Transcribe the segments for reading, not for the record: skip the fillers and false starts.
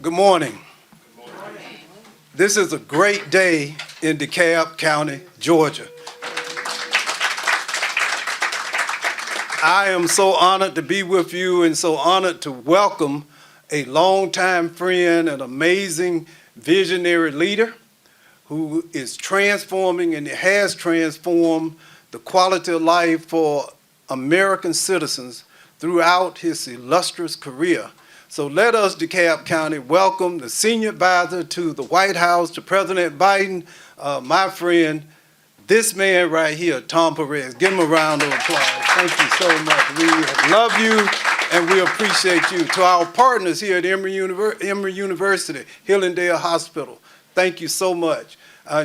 Good morning. This is a great day in DeKalb County, Georgia. I am so honored to be with you and so honored to welcome a longtime friend and amazing visionary leader who is transforming and has transformed the quality of life for American citizens throughout his illustrious career. So let us, DeKalb County, welcome the senior advisor to the White House, to President Biden, my friend, this man right here, Tom Perez. Give him a round of applause. Thank you so much. We love you and we appreciate you. To our partners here at Emory University, Hillandale Hospital, thank you so much.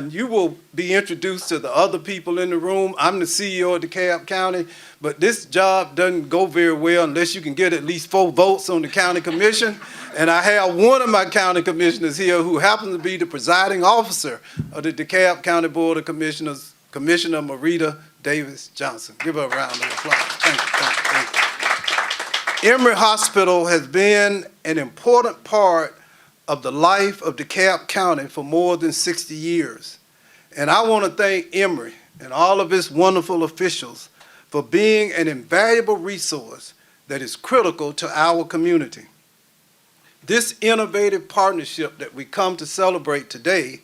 You will be introduced to the other people in the room. I'm the CEO of DeKalb County, but this job doesn't go very well unless you can get at least 4 votes on the county commission. And I have one of my county commissioners here who happens to be the presiding officer of the DeKalb County Board of Commissioners, Commissioner Marita Davis Johnson. Give her a round of applause. Thank you, thank you, thank you. Emory Hospital has been an important part of the life of DeKalb County for more than 60 years. And I want to thank Emory and all of its wonderful officials for being an invaluable resource that is critical to our community. This innovative partnership that we come to celebrate today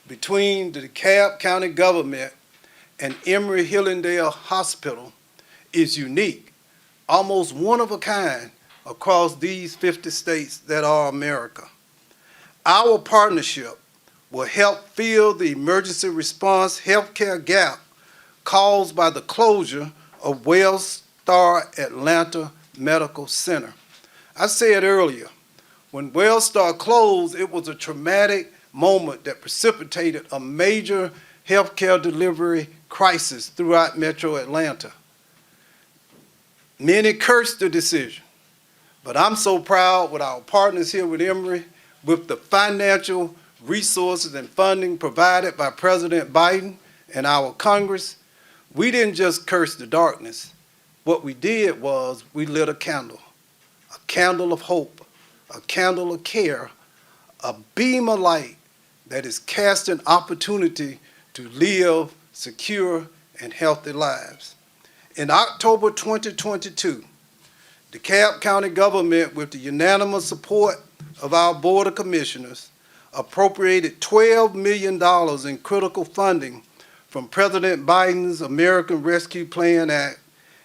between the DeKalb County government and Emory Hillandale Hospital is unique, almost one of a kind across these 50 states that are America. Our partnership will help fill the emergency response healthcare gap caused by the closure of Wellstar Atlanta Medical Center. I said earlier, when Wellstar closed, it was a traumatic moment that precipitated a major healthcare delivery crisis throughout Metro Atlanta. Many cursed the decision, but I'm so proud with our partners here with Emory, with the financial resources and funding provided by President Biden and our Congress. We didn't just curse the darkness. What we did was we lit a candle of hope, a candle of care, a beam of light that is casting opportunity to live secure and healthy lives. In October 2022, the DeKalb County government, with the unanimous support of our Board of Commissioners, appropriated $12 million in critical funding from President Biden's American Rescue Plan Act,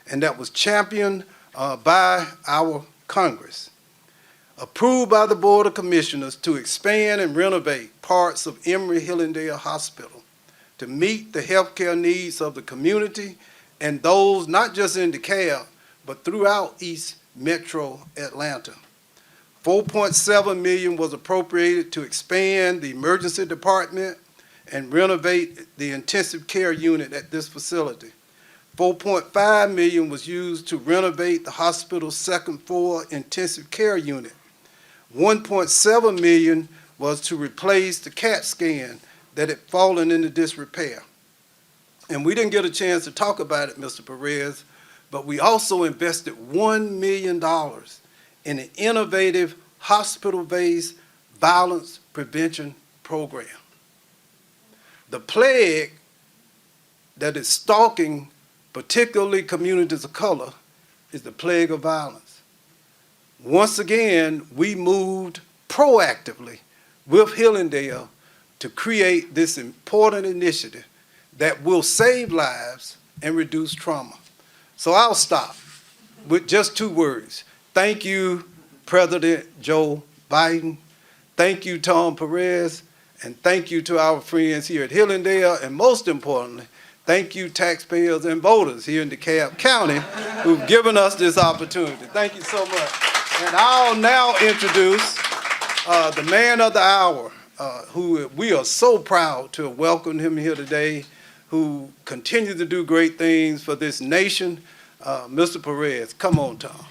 and that was championed by our Congress. Approved by the Board of Commissioners to expand and renovate parts of Emory Hillandale Hospital to meet the healthcare needs of the community and those not just in DeKalb, but throughout East Metro Atlanta. $4.7 million was appropriated to expand the emergency department and renovate the intensive care unit at this facility. $4.5 million was used to renovate the hospital's second floor intensive care unit. $1.7 million was to replace the CAT scan that had fallen into disrepair. And we didn't get a chance to talk about it, Mr. Perez, but we also invested $1 million in an innovative hospital-based violence prevention program. The plague that is stalking particularly communities of color is the plague of violence. Once again, we moved proactively with Hillandale to create this important initiative that will save lives and reduce trauma. So I'll stop with just 2 words. Thank you, President Joe Biden. Thank you, Tom Perez. And thank you to our friends here at Hillandale. And most importantly, thank you, taxpayers and voters here in DeKalb County who've given us this opportunity. Thank you so much. And I'll now introduce the man of the hour, who we are so proud to have welcomed him here today, who continues to do great things for this nation. Mr. Perez, come on, Tom.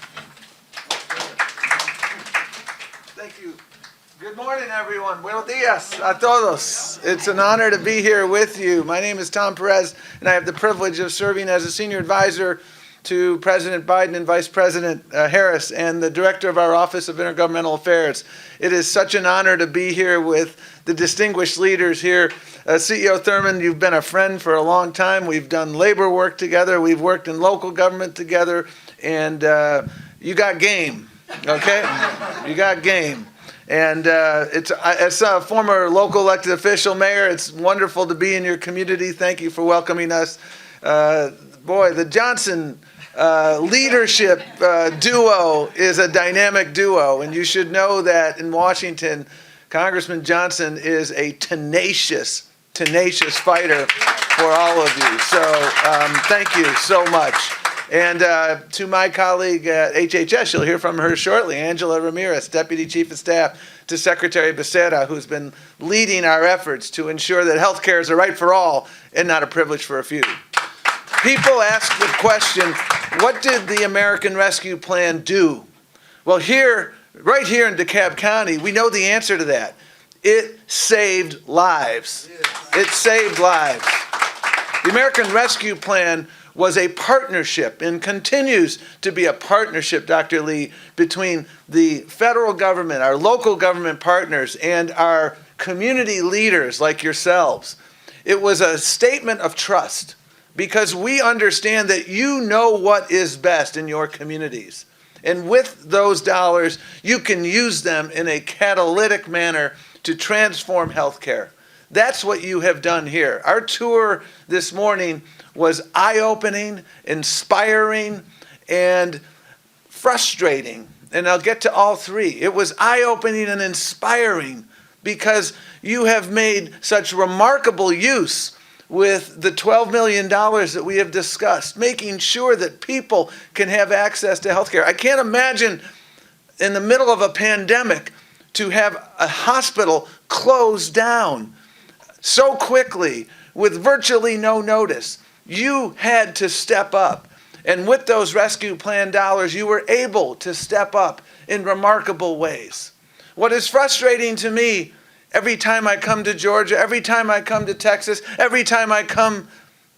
Thank you. Good morning, everyone. Buenos dias a todos. It's an honor to be here with you. My name is Tom Perez, and I have the privilege of serving as a senior advisor to President Biden and Vice President Harris and the director of our Office of Intergovernmental Affairs. It is such an honor to be here with the distinguished leaders here. CEO Thurmond, you've been a friend for a long time. We've done labor work together. We've worked in local government together. And you got game, okay? You got game. And as a former local elected official, Mayor, it's wonderful to be in your community. Thank you for welcoming us. Boy, the Johnson leadership duo is a dynamic duo, and you should know that in Washington, Congressman Johnson is a tenacious fighter for all of you. So thank you so much. And to my colleague at HHS, you'll hear from her shortly, Angela Ramirez, Deputy Chief of Staff to Secretary Becerra, who's been leading our efforts to ensure that health care is a right for all and not a privilege for a few. People ask the question, what did the American Rescue Plan do? Well, right here in DeKalb County, we know the answer to that. It saved lives. It saved lives. The American Rescue Plan was a partnership and continues to be a partnership, Dr. Lee, between the federal government, our local government partners, and our community leaders like yourselves. It was a statement of trust because we understand that you know what is best in your communities. And with those dollars, you can use them in a catalytic manner to transform healthcare. That's what you have done here. Our tour this morning was eye-opening, inspiring, and frustrating. And I'll get to all three. It was eye-opening and inspiring because you have made such remarkable use with the $12 million that we have discussed, making sure that people can have access to health care. I can't imagine in the middle of a pandemic to have a hospital closed down so quickly with virtually no notice. You had to step up. And with those rescue plan dollars, you were able to step up in remarkable ways. What is frustrating to me every time I come to Georgia, every time I come to Texas, every time I come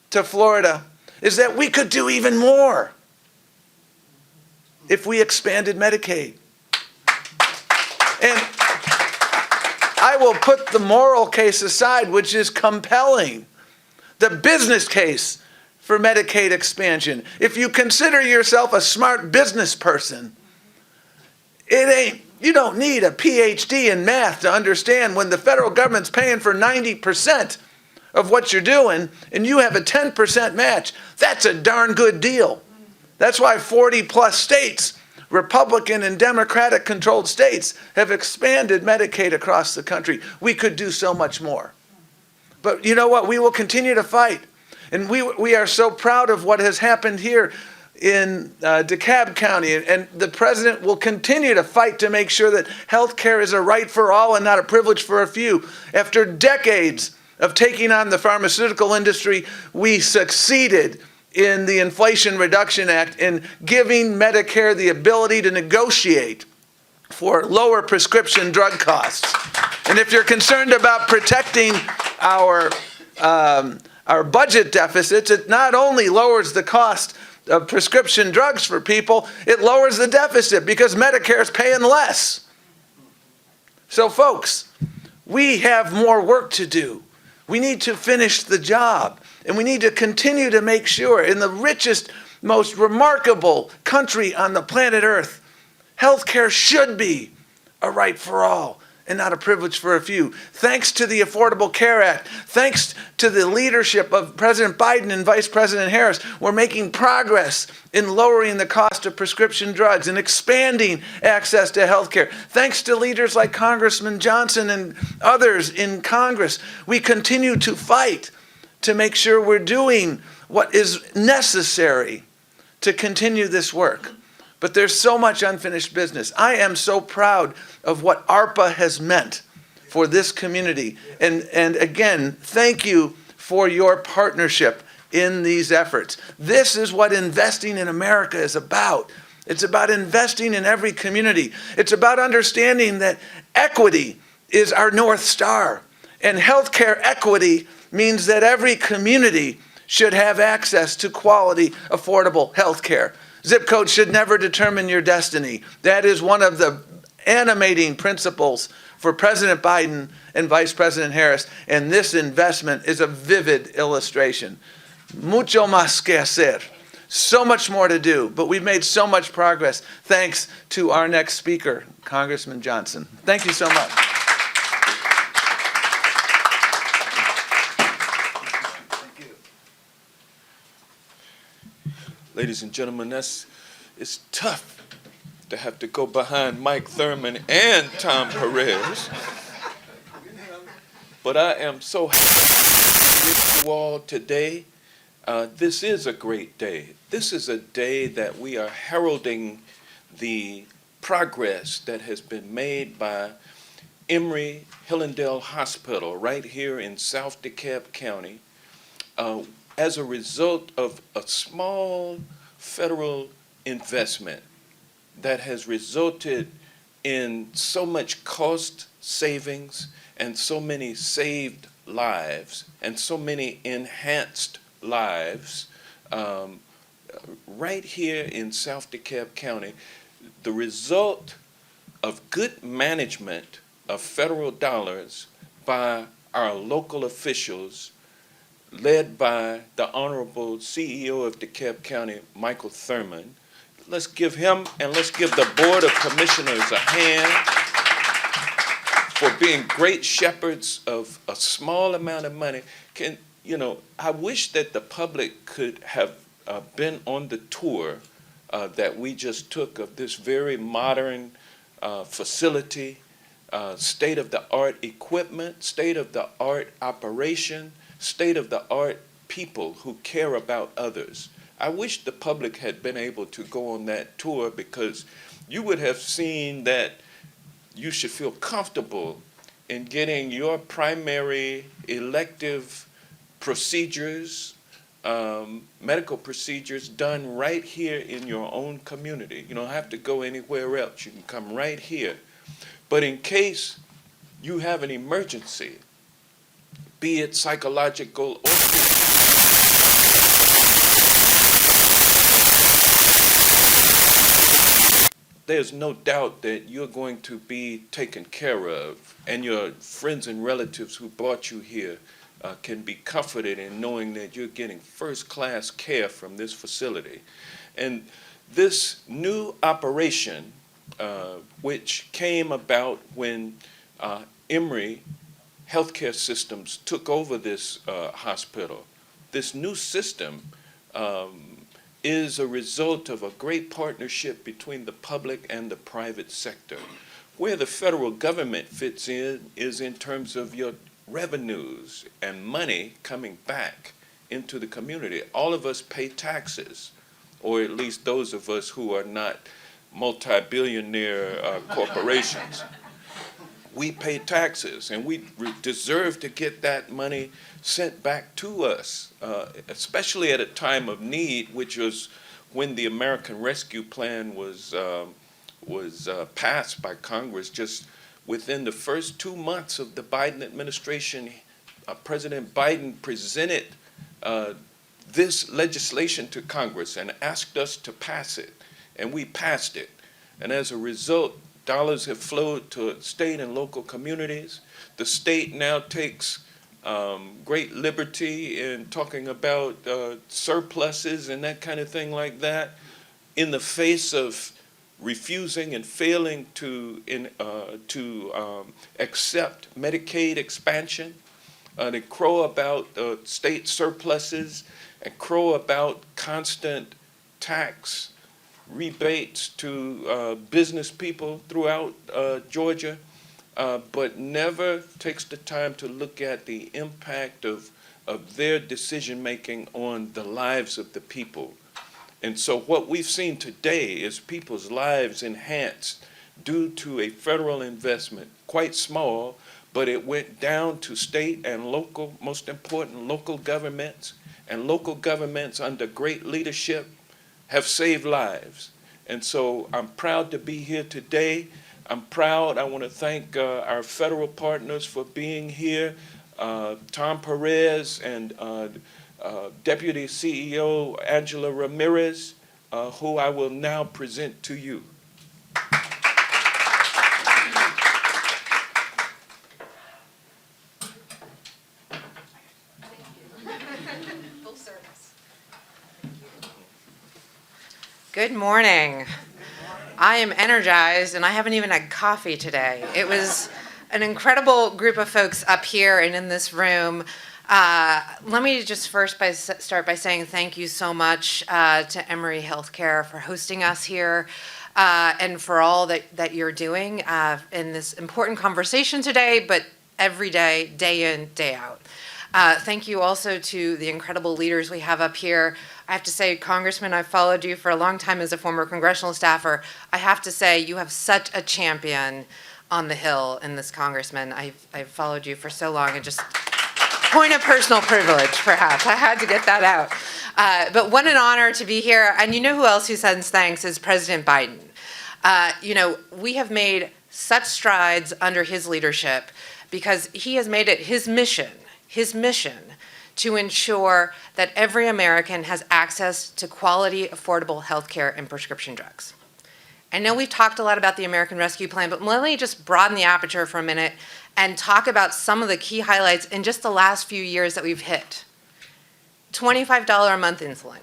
to Florida, is that we could do even more if we expanded Medicaid. And I will put the moral case aside, which is compelling. The business case for Medicaid expansion. If you consider yourself a smart business person, you don't need a PhD in math to understand when the federal government's paying for 90% of what you're doing and you have a 10% match. That's a darn good deal. That's why 40 plus states, Republican and Democratic controlled states, have expanded Medicaid across the country. We could do so much more. But you know what? We will continue to fight. And we are so proud of what has happened here in DeKalb County. And the president will continue to fight to make sure that health care is a right for all and not a privilege for a few. After decades of taking on the pharmaceutical industry, we succeeded in the Inflation Reduction Act in giving Medicare the ability to negotiate for lower prescription drug costs. And if you're concerned about protecting our budget deficits, it not only lowers the cost of prescription drugs for people, it lowers the deficit because Medicare is paying less. So folks, we have more work to do. We need to finish the job, and we need to continue to make sure in the richest, most remarkable country on the planet Earth, healthcare should be a right for all and not a privilege for a few. Thanks to the Affordable Care Act, thanks to the leadership of President Biden and Vice President Harris, we're making progress in lowering the cost of prescription drugs and expanding access to health care. Thanks to leaders like Congressman Johnson and others in Congress, we continue to fight to make sure we're doing what is necessary to continue this work. But there's so much unfinished business. I am so proud of what ARPA has meant for this community. And again, thank you for your partnership in these efforts. This is what investing in America is about. It's about investing in every community. It's about understanding that equity is our North Star. And healthcare equity means that every community should have access to quality, affordable health care. Zip code should never determine your destiny. That is one of the animating principles for President Biden and Vice President Harris, and this investment is a vivid illustration. Mucho más que hacer. So much more to do, but we've made so much progress thanks to our next speaker, Congressman Johnson. Thank you so much. Ladies and gentlemen, it's tough to have to go behind Mike Thurmond and Tom Perez. But I am so happy to be with you all today. This is a great day. This is a day that we are heralding the progress that has been made by Emory Hillandale Hospital right here in South DeKalb County as a result of a small federal investment that has resulted in so much cost savings and so many saved lives and so many enhanced lives right here in South DeKalb County. The result of good management of federal dollars by our local officials, led by the Honorable CEO of DeKalb County, Michael Thurmond. Let's give him and let's give the Board of Commissioners a hand for being great shepherds of a small amount of money. I wish that the public could have been on the tour that we just took of this very modern facility, state-of-the-art equipment, state-of-the-art operation, state-of-the-art people who care about others. I wish the public had been able to go on that tour, because you would have seen that you should feel comfortable in getting your primary elective procedures, medical procedures done right here in your own community. You don't have to go anywhere else. You can come right here. But in case you have an emergency, be it psychological or physical, there's no doubt that you're going to be taken care of, and your friends and relatives who brought you here can be comforted in knowing that you're getting first-class care from this facility. And this new operation, which came about when Emory Healthcare Systems took over this hospital, this new system is a result of a great partnership between the public and the private sector. Where the federal government fits in is in terms of your revenues and money coming back into the community. All of us pay taxes, or at least those of us who are not multi-billionaire corporations. We pay taxes, and we deserve to get that money sent back to us, especially at a time of need, which was when the American Rescue Plan was passed by Congress. Just within the first 2 months of the Biden administration, President Biden presented this legislation to Congress and asked us to pass it, and we passed it. And as a result, dollars have flowed to state and local communities. The state now takes great liberty in talking about surpluses and that kind of thing like that, in the face of refusing and failing to accept Medicaid expansion. They crow about state surpluses and crow about constant tax rebates to business people throughout Georgia, but never takes the time to look at the impact of their decision-making on the lives of the people. And so what we've seen today is people's lives enhanced due to a federal investment, quite small, but it went down to state and local, most important, local governments, and local governments under great leadership have saved lives. And so I'm proud to be here today. I'm proud. I want to thank our federal partners for being here. Tom Perez and Deputy CEO Angela Ramirez, who I will now present to you. Good morning. I am energized, and I haven't even had coffee today. It was an incredible group of folks up here and in this room. Let me just first start by saying thank you so much to Emory Healthcare for hosting us here and for all that you're doing in this important conversation today, but every day, day in, day out. Thank you also to the incredible leaders we have up here. I have to say, Congressman, I've followed you for a long time as a former congressional staffer. I have to say, you have such a champion on the Hill in this Congressman. I've followed you for so long, and just point of personal privilege, perhaps. I had to get that out. But what an honor to be here. And you know who else who sends thanks is President Biden. We have made such strides under his leadership because he has made it his mission to ensure that every American has access to quality, affordable health care and prescription drugs. I know we've talked a lot about the American Rescue Plan, but let me just broaden the aperture for a minute and talk about some of the key highlights in just the last few years that we've hit. $25 a month insulin.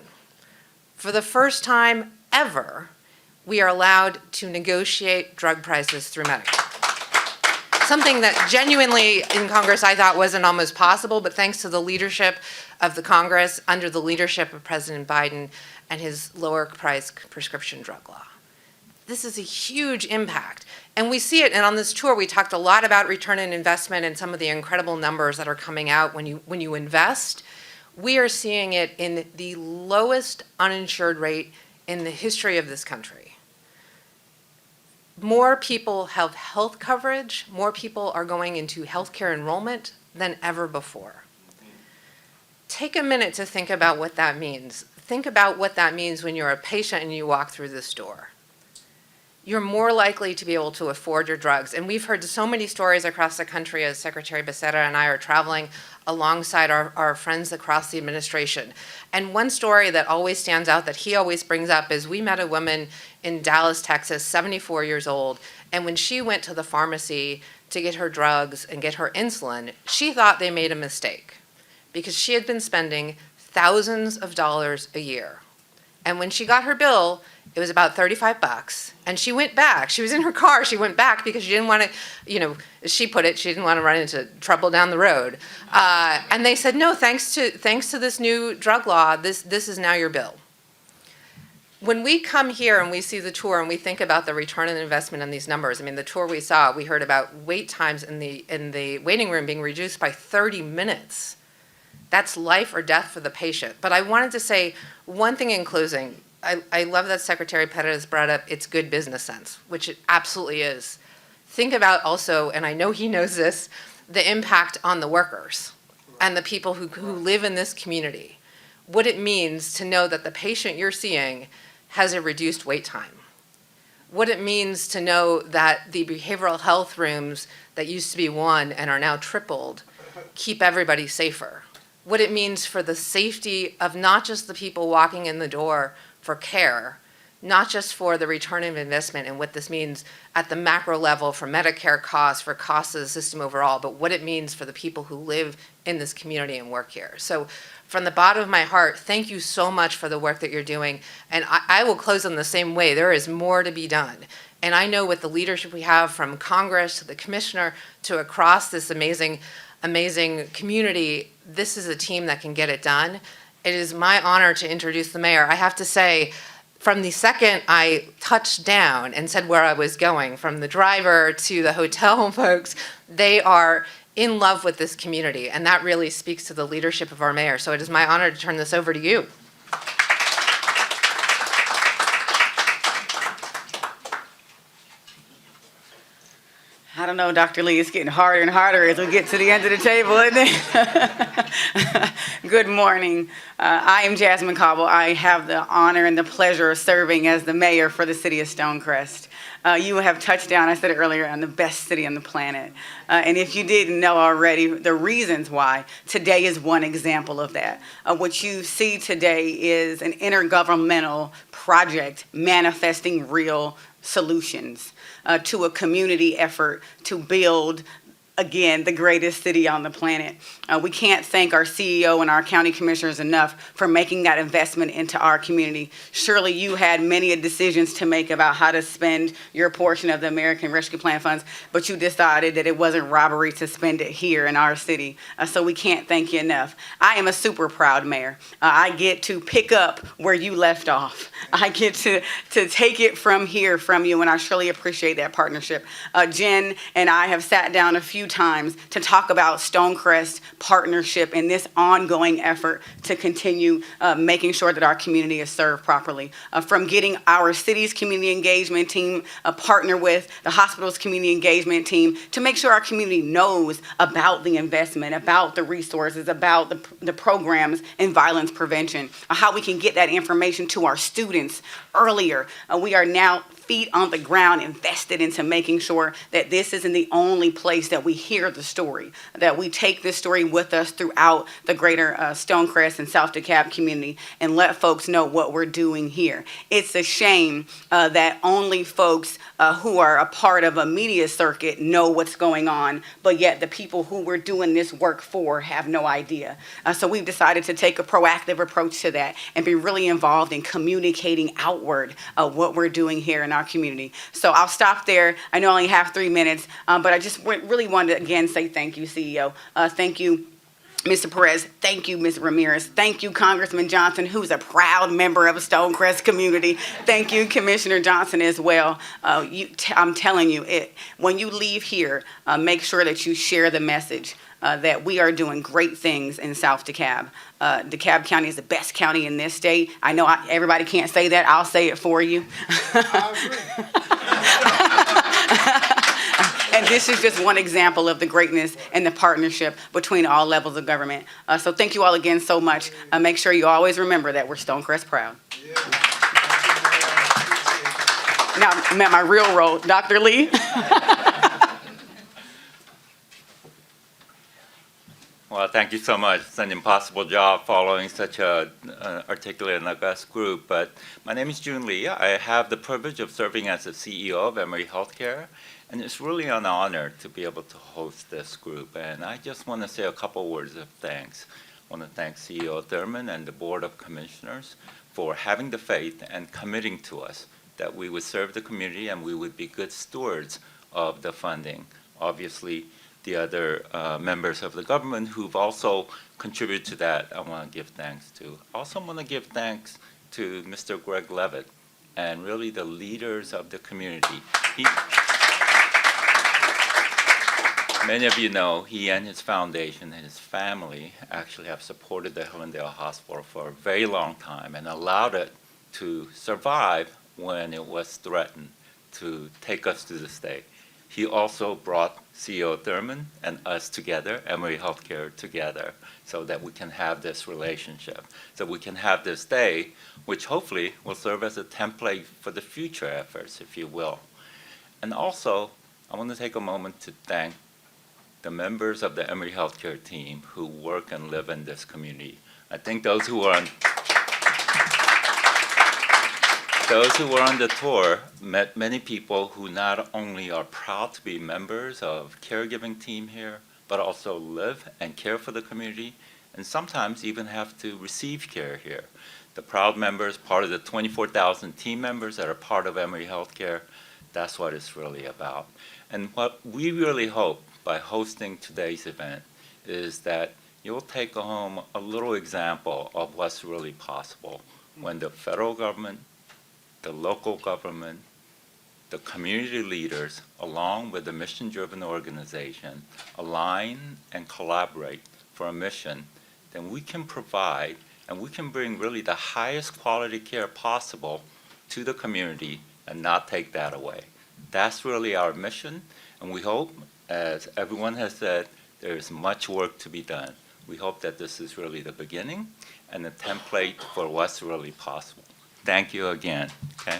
For the first time ever, we are allowed to negotiate drug prices through Medicare. Something that genuinely in Congress I thought wasn't almost possible, but thanks to the leadership of the Congress under the leadership of President Biden and his lower price prescription drug law. This is a huge impact. And we see it, and on this tour we talked a lot about return on investment and some of the incredible numbers that are coming out when you invest. We are seeing it in the lowest uninsured rate in the history of this country. More people have health coverage, more people are going into healthcare enrollment than ever before. Take a minute to think about what that means. Think about what that means when you're a patient and you walk through this door. You're more likely to be able to afford your drugs. And we've heard so many stories across the country as Secretary Becerra and I are traveling alongside our friends across the administration. And one story that always stands out that he always brings up is we met a woman in Dallas, Texas, 74 years old, and when she went to the pharmacy to get her drugs and get her insulin, she thought they made a mistake because she had been spending thousands of dollars a year. And when she got her bill, it was about $35, and she went back. She was in her car. She went back because she didn't want to, as she put it, she didn't want to run into trouble down the road. And they said, no, thanks to this new drug law, this is now your bill. When we come here and we see the tour and we think about the return on investment on these numbers, I mean, the tour we saw, we heard about wait times in the waiting room being reduced by 30 minutes. That's life or death for the patient. But I wanted to say one thing in closing. I love that Secretary Perez brought up it's good business sense, which it absolutely is. Think about also, and I know he knows this, the impact on the workers and the people who live in this community. What it means to know that the patient you're seeing has a reduced wait time. What it means to know that the behavioral health rooms that used to be 1 and are now tripled keep everybody safer. What it means for the safety of not just the people walking in the door for care, not just for the return of investment and what this means at the macro level for Medicare costs, for costs of the system overall, but what it means for the people who live in this community and work here. So from the bottom of my heart, thank you so much for the work that you're doing. And I will close in the same way. There is more to be done. And I know with the leadership we have from Congress to the commissioner to across this amazing community, this is a team that can get it done. It is my honor to introduce the mayor. I have to say, from the second I touched down and said where I was going, from the driver to the hotel folks, they are in love with this community, and that really speaks to the leadership of our mayor. So it is my honor to turn this over to you. I don't know, Dr. Lee, it's getting harder and harder as we get to the end of the table, isn't it? Good morning. I am Jasmine Cobble. I have the honor and the pleasure of serving as the mayor for the city of Stonecrest. You have touched down, I said it earlier, on the best city on the planet. And if you didn't know already the reasons why, today is one example of that. What you see today is an intergovernmental project manifesting real solutions to a community effort to build, again, the greatest city on the planet. We can't thank our CEO and our county commissioners enough for making that investment into our community. Surely you had many decisions to make about how to spend your portion of the American Rescue Plan funds, but you decided that it wasn't robbery to spend it here in our city. So we can't thank you enough. I am a super proud mayor. I get to pick up where you left off. I get to take it from here from you, and I surely appreciate that partnership. Jen and I have sat down a few times to talk about Stonecrest partnership and this ongoing effort to continue making sure that our community is served properly. From getting our city's community engagement team partner with the hospital's community engagement team to make sure our community knows about the investment, about the resources, about the programs in violence prevention, how we can get that information to our students earlier. We are now feet on the ground invested into making sure that this isn't the only place that we hear the story, that we take this story with us throughout the greater Stonecrest and South DeKalb community and let folks know what we're doing here. It's a shame that only folks who are a part of a media circuit know what's going on, but yet the people who we're doing this work for have no idea. So we've decided to take a proactive approach to that and be really involved in communicating outward what we're doing here in our community. So I'll stop there. I know I only have 3 minutes, but I just really wanted to again say thank you, CEO. Thank you, Mr. Perez. Thank you, Ms. Ramirez. Thank you, Congressman Johnson, who's a proud member of a Stonecrest community. Thank you, Commissioner Johnson, as well. I'm telling you, when you leave here, make sure that you share the message that we are doing great things in South DeKalb. DeKalb County is the best county in this state. I know everybody can't say that. I'll say it for you. And this is just one example of the greatness and the partnership between all levels of government. So thank you all again so much. Make sure you always remember that we're Stonecrest proud. Yeah. Now, my real role, Dr. Lee. Well, thank you so much. It's an impossible job following such an articulate and august group. But my name is June Lee. I have the privilege of serving as the CEO of Emory Healthcare. And it's really an honor to be able to host this group. And I just want to say a couple words of thanks. I want to thank CEO Thurmond and the Board of Commissioners for having the faith and committing to us that we would serve the community and we would be good stewards of the funding. Obviously, the other members of the government who've also contributed to that, I want to give thanks to. I also want to give thanks to Mr. Greg Levitt and really the leaders of the community. Many of you know he and his foundation and his family actually have supported the Hillandale Hospital for a very long time and allowed it to survive when it was threatened to take us to this day. He also brought CEO Thurmond and us together, Emory Healthcare together, so that we can have this relationship, so we can have this day, which hopefully will serve as a template for the future efforts, if you will. And also, I want to take a moment to thank the members of the Emory Healthcare team who work and live in this community. I think those who were on the tour met many people who not only are proud to be members of caregiving team here, but also live and care for the community, and sometimes even have to receive care here. The proud members, part of the 24,000 team members that are part of Emory Healthcare, that's what it's really about. And what we really hope by hosting today's event is that you'll take home a little example of what's really possible when the federal government, the local government, the community leaders, along with the mission-driven organization, align and collaborate for a mission, then we can provide and we can bring really the highest quality care possible to the community and not take that away. That's really our mission, and we hope, as everyone has said, there is much work to be done. We hope that this is really the beginning and a template for what's really possible. Thank you again. Okay.